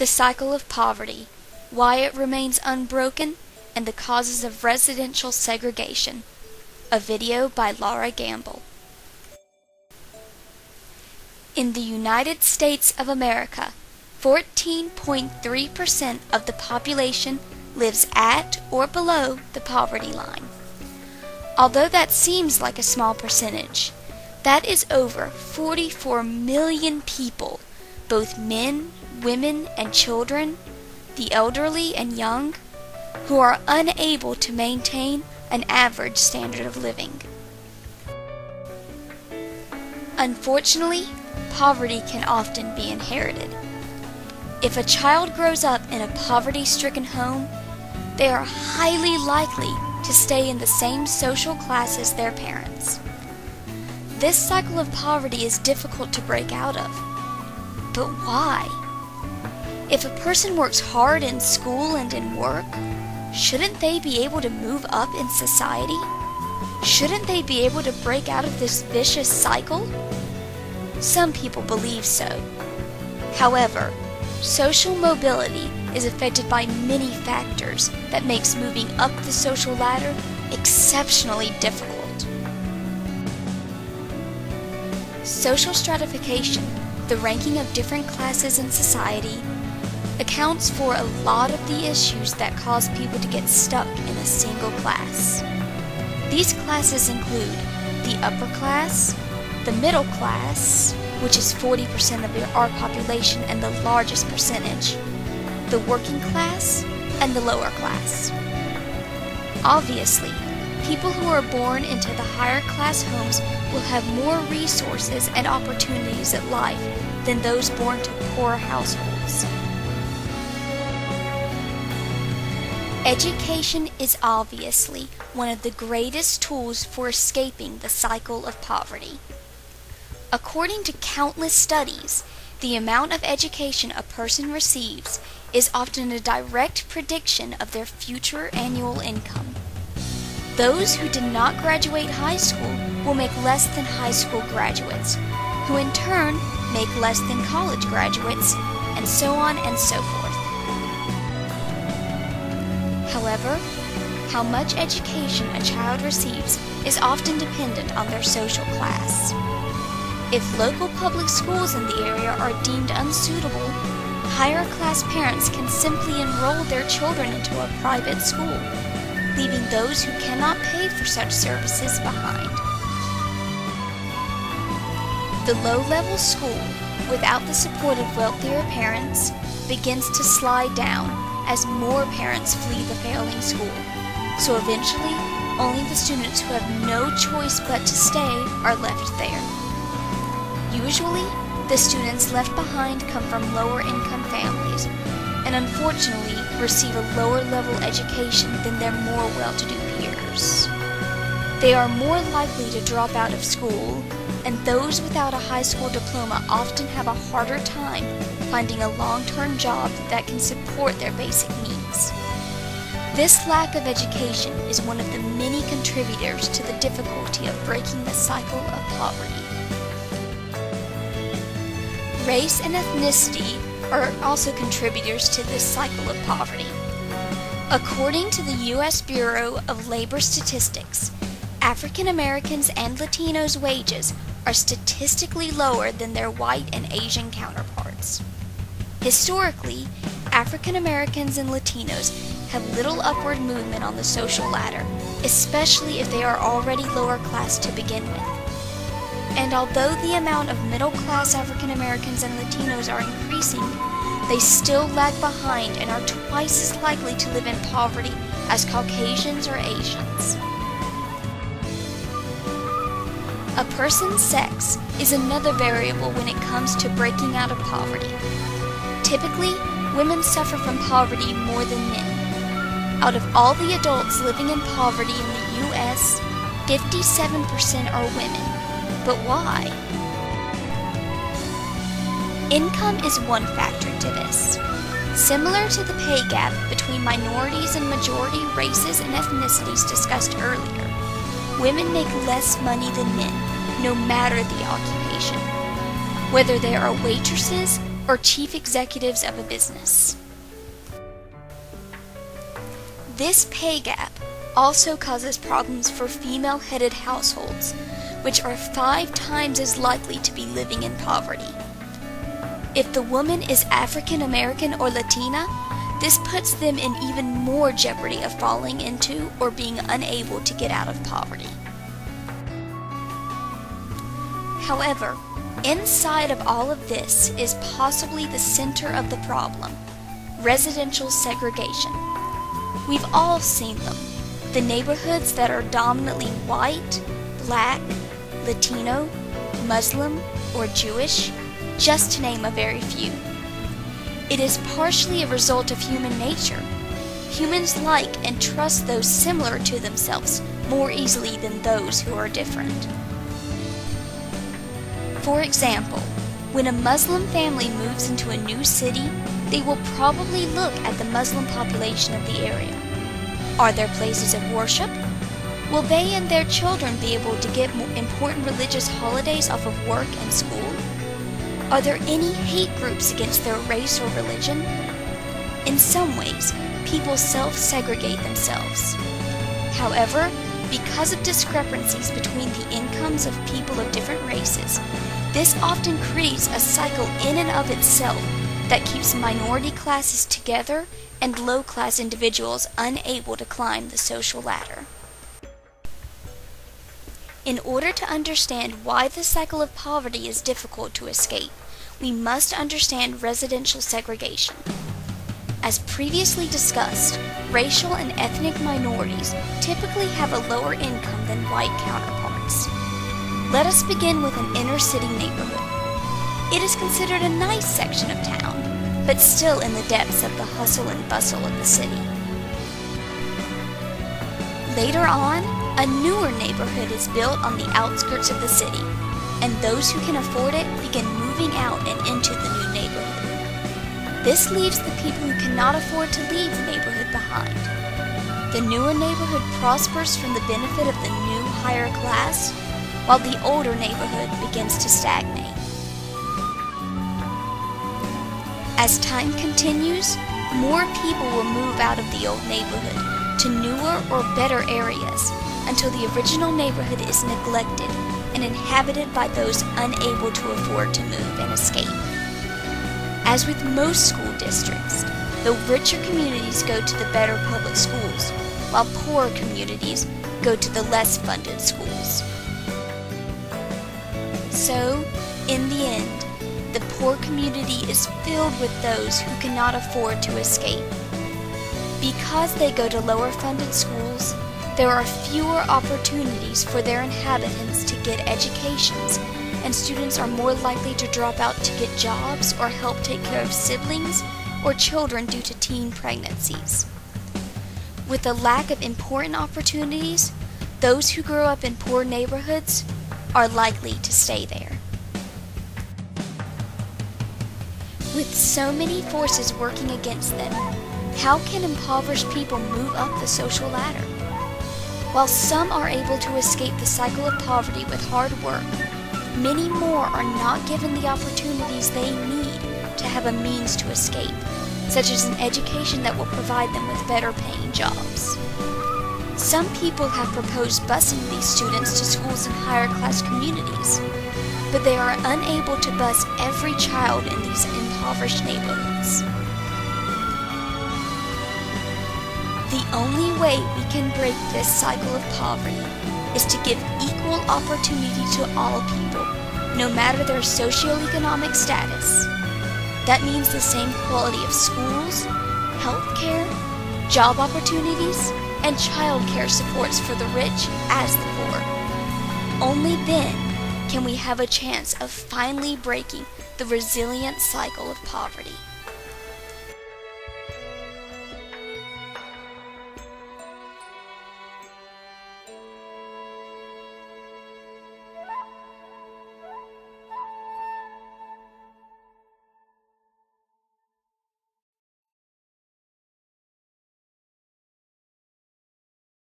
The Cycle of Poverty, Why It Remains Unbroken, and the Causes of Residential Segregation. A video by Laura Gamble. In the United States of America, 14.3% of the population lives at or below the poverty line. Although that seems like a small percentage, that is over 44 million people, both men, women, and children, the elderly and young, who are unable to maintain an average standard of living. Unfortunately, poverty can often be inherited. If a child grows up in a poverty-stricken home, they are highly likely to stay in the same social class as their parents. This cycle of poverty is difficult to break out of. But why? If a person works hard in school and in work, shouldn't they be able to move up in society? Shouldn't they be able to break out of this vicious cycle? Some people believe so. However, social mobility is affected by many factors that makes moving up the social ladder exceptionally difficult. Social stratification, the ranking of different classes in society, accounts for a lot of the issues that cause people to get stuck in a single class. These classes include the upper class, the middle class, which is 40% of our population and the largest percentage, the working class, and the lower class. Obviously, people who are born into the higher class homes will have more resources and opportunities at life than those born to poor households. Education is obviously one of the greatest tools for escaping the cycle of poverty. According to countless studies, the amount of education a person receives is often a direct prediction of their future annual income. Those who did not graduate high school will make less than high school graduates, who in turn make less than college graduates, and so on and so forth. However, how much education a child receives is often dependent on their social class. If local public schools in the area are deemed unsuitable, higher class parents can simply enroll their children into a private school, leaving those who cannot pay for such services behind. The low-level school, without the support of wealthier parents, begins to slide down as more parents flee the failing school, so eventually only the students who have no choice but to stay are left there. Usually, the students left behind come from lower-income families, and unfortunately receive a lower-level education than their more well-to-do peers. They are more likely to drop out of school, and those without a high school diploma often have a harder time finding a long-term job that can support their basic needs. This lack of education is one of the many contributors to the difficulty of breaking the cycle of poverty. Race and ethnicity are also contributors to this cycle of poverty. According to the U.S. Bureau of Labor Statistics, African Americans and Latinos' wages are statistically lower than their white and Asian counterparts. Historically, African Americans and Latinos have little upward movement on the social ladder, especially if they are already lower class to begin with. And although the amount of middle-class African Americans and Latinos are increasing, they still lag behind and are twice as likely to live in poverty as Caucasians or Asians. A person's sex is another variable when it comes to breaking out of poverty. Typically, women suffer from poverty more than men. Out of all the adults living in poverty in the U.S., 57% are women. But why? Income is one factor to this. Similar to the pay gap between minorities and majority races and ethnicities discussed earlier, women make less money than men, no matter the occupation. whether they are waitresses or chief executives of a business. This pay gap also causes problems for female-headed households, which are 5 times as likely to be living in poverty. If the woman is African American or Latina, this puts them in even more jeopardy of falling into or being unable to get out of poverty. However, inside of all of this is possibly the center of the problem: residential segregation. We've all seen them. The neighborhoods that are dominantly white, black, Latino, Muslim, or Jewish, just to name a very few. It is partially a result of human nature. Humans like and trust those similar to themselves more easily than those who are different. For example, when a Muslim family moves into a new city, they will probably look at the Muslim population of the area. Are there places of worship? Will they and their children be able to get more important religious holidays off of work and school? Are there any hate groups against their race or religion? In some ways, people self-segregate themselves. However, because of discrepancies between the incomes of people of different races, this often creates a cycle in and of itself that keeps minority classes together and low-class individuals unable to climb the social ladder. In order to understand why the cycle of poverty is difficult to escape, we must understand residential segregation. As previously discussed, racial and ethnic minorities typically have a lower income than white counterparts. Let us begin with an inner-city neighborhood. It is considered a nice section of town, but still in the depths of the hustle and bustle of the city. Later on, a newer neighborhood is built on the outskirts of the city, and those who can afford it begin moving out and into the new neighborhood. This leaves the people who cannot afford to leave the neighborhood behind. The newer neighborhood prospers from the benefit of the new higher class, while the older neighborhood begins to stagnate. As time continues, more people will move out of the old neighborhood to newer or better areas until the original neighborhood is neglected and inhabited by those unable to afford to move and escape. As with most school districts, the richer communities go to the better public schools, while poorer communities go to the less funded schools. So, in the end, the poor community is filled with those who cannot afford to escape. Because they go to lower funded schools, there are fewer opportunities for their inhabitants to get educations, and students are more likely to drop out to get jobs or help take care of siblings or children due to teen pregnancies. With a lack of important opportunities, those who grow up in poor neighborhoods are likely to stay there. With so many forces working against them, how can impoverished people move up the social ladder? While some are able to escape the cycle of poverty with hard work, many more are not given the opportunities they need to have a means to escape, such as an education that will provide them with better paying jobs. Some people have proposed busing these students to schools in higher class communities, but they are unable to bus every child in these impoverished neighborhoods. The only way we can break this cycle of poverty is to give equal opportunity to all people, no matter their socioeconomic status. That means the same quality of schools, healthcare, job opportunities, and child care supports for the rich as the poor. Only then can we have a chance of finally breaking the resilient cycle of poverty.